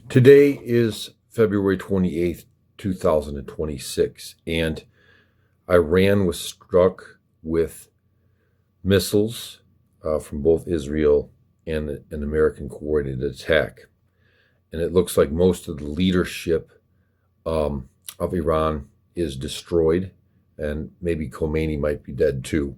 Today is February 28th, 2026, and Iran was struck with missiles from both Israel and an American coordinated attack. And it looks like most of the leadership of Iran is destroyed, and maybe Khomeini might be dead too.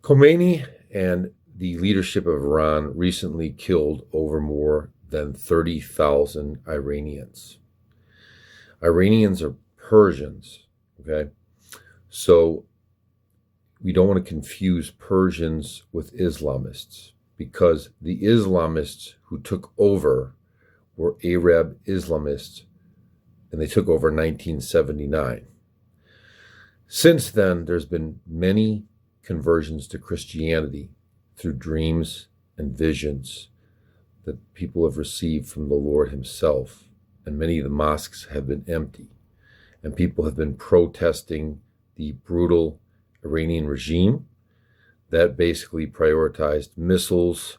Khomeini and the leadership of Iran recently killed over more than 30,000 Iranians. Iranians are Persians, okay? So we don't want to confuse Persians with Islamists, because the Islamists who took over were Arab Islamists, and they took over in 1979. Since then, there's been many conversions to Christianity through dreams and visions that people have received from the Lord himself, and many of the mosques have been empty, and people have been protesting the brutal Iranian regime that basically prioritized missiles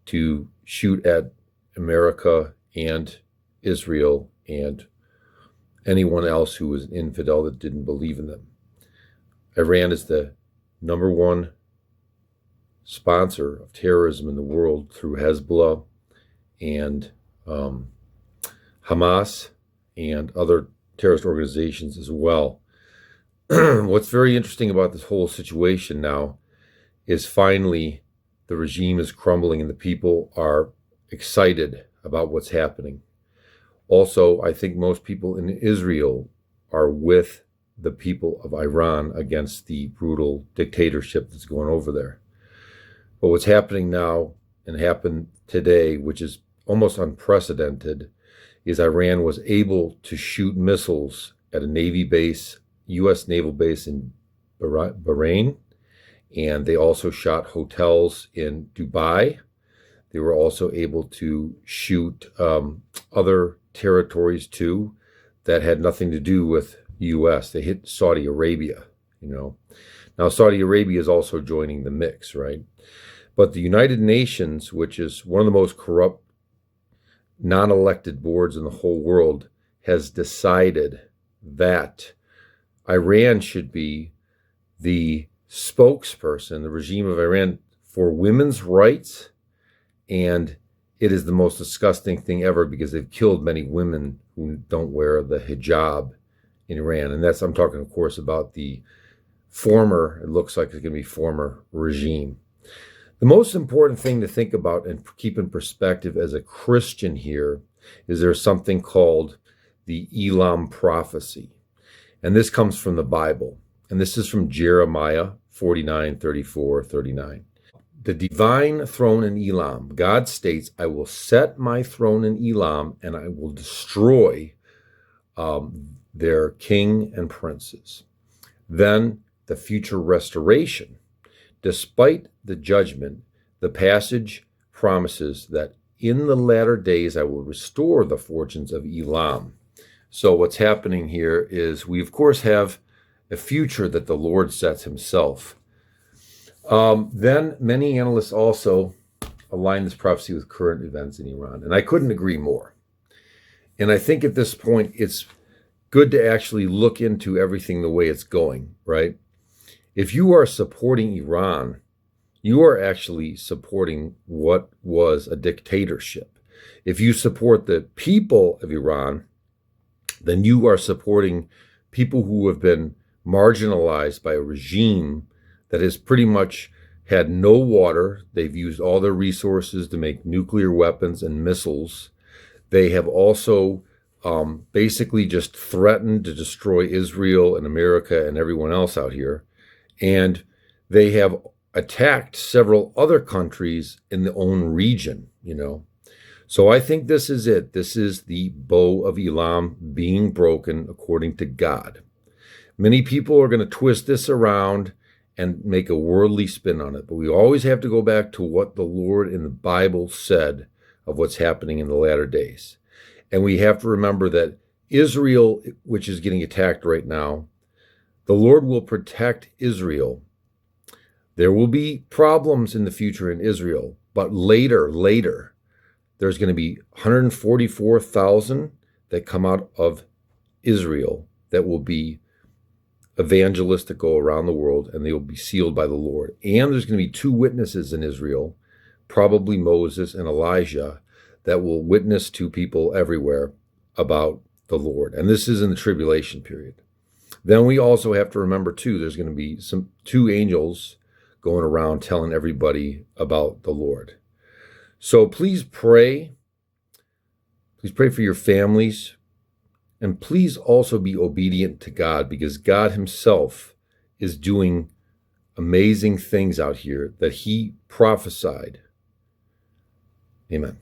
to shoot at America and Israel and anyone else who was an infidel that didn't believe in them. Iran is the number one sponsor of terrorism in the world through Hezbollah and Hamas and other terrorist organizations as well. What's very interesting about this whole situation now is finally the regime is crumbling and the people are excited about what's happening. Also, I think most people in Israel are with the people of Iran against the brutal dictatorship that's going over there. But what's happening now and happened today, which is almost unprecedented, is Iran was able to shoot missiles at a Navy base, U.S. Naval Base in Bahrain, and they also shot hotels in Dubai. They were also able to shoot other territories too that had nothing to do with U.S. They hit Saudi Arabia, Now Saudi Arabia is also joining the mix, right? But the United Nations, which is one of the most corrupt, non-elected boards in the whole world, has decided that Iran should be the spokesperson, the regime of Iran, for women's rights. And it is the most disgusting thing ever, because they've killed many women who don't wear the hijab in Iran. And I'm talking, of course, about the it looks like it's going to be former regime. The most important thing to think about and keep in perspective as a Christian here is there's something called the Elam Prophecy. And this comes from the Bible. And this is from Jeremiah 49:34-39. The divine throne in Elam, God states, I will set my throne in Elam and I will destroy their king and princes. Then the future restoration. Despite the judgment, the passage promises that in the latter days I will restore the fortunes of Elam. So what's happening here is we, of course, have a future that the Lord sets himself. Then many analysts also align this prophecy with current events in Iran, and I couldn't agree more. And I think at this point, it's good to actually look into everything the way it's going, right? If you are supporting Iran, you are actually supporting what was a dictatorship. If you support the people of Iran, then you are supporting people who have been marginalized by a regime that has pretty much had no water. They've used all their resources to make nuclear weapons and missiles. They have also basically just threatened to destroy Israel and America and everyone else out here. And they have attacked several other countries in their own region, So I think this is it. This is the bow of Elam being broken according to God. Many people are going to twist this around and make a worldly spin on it. But we always have to go back to what the Lord in the Bible said of what's happening in the latter days. And we have to remember that Israel, which is getting attacked right now, the Lord will protect Israel. There will be problems in the future in Israel, but later, There's going to be 144,000 that come out of Israel that will be evangelists that go around the world, and they will be sealed by the Lord. And there's going to be 2 witnesses in Israel, probably Moses and Elijah, that will witness to people everywhere about the Lord. And this is in the tribulation period. Then we also have to remember, too, there's going to be 2 angels going around telling everybody about the Lord. So please pray. Please pray for your families. And please also be obedient to God, because God himself is doing amazing things out here that he prophesied. Amen.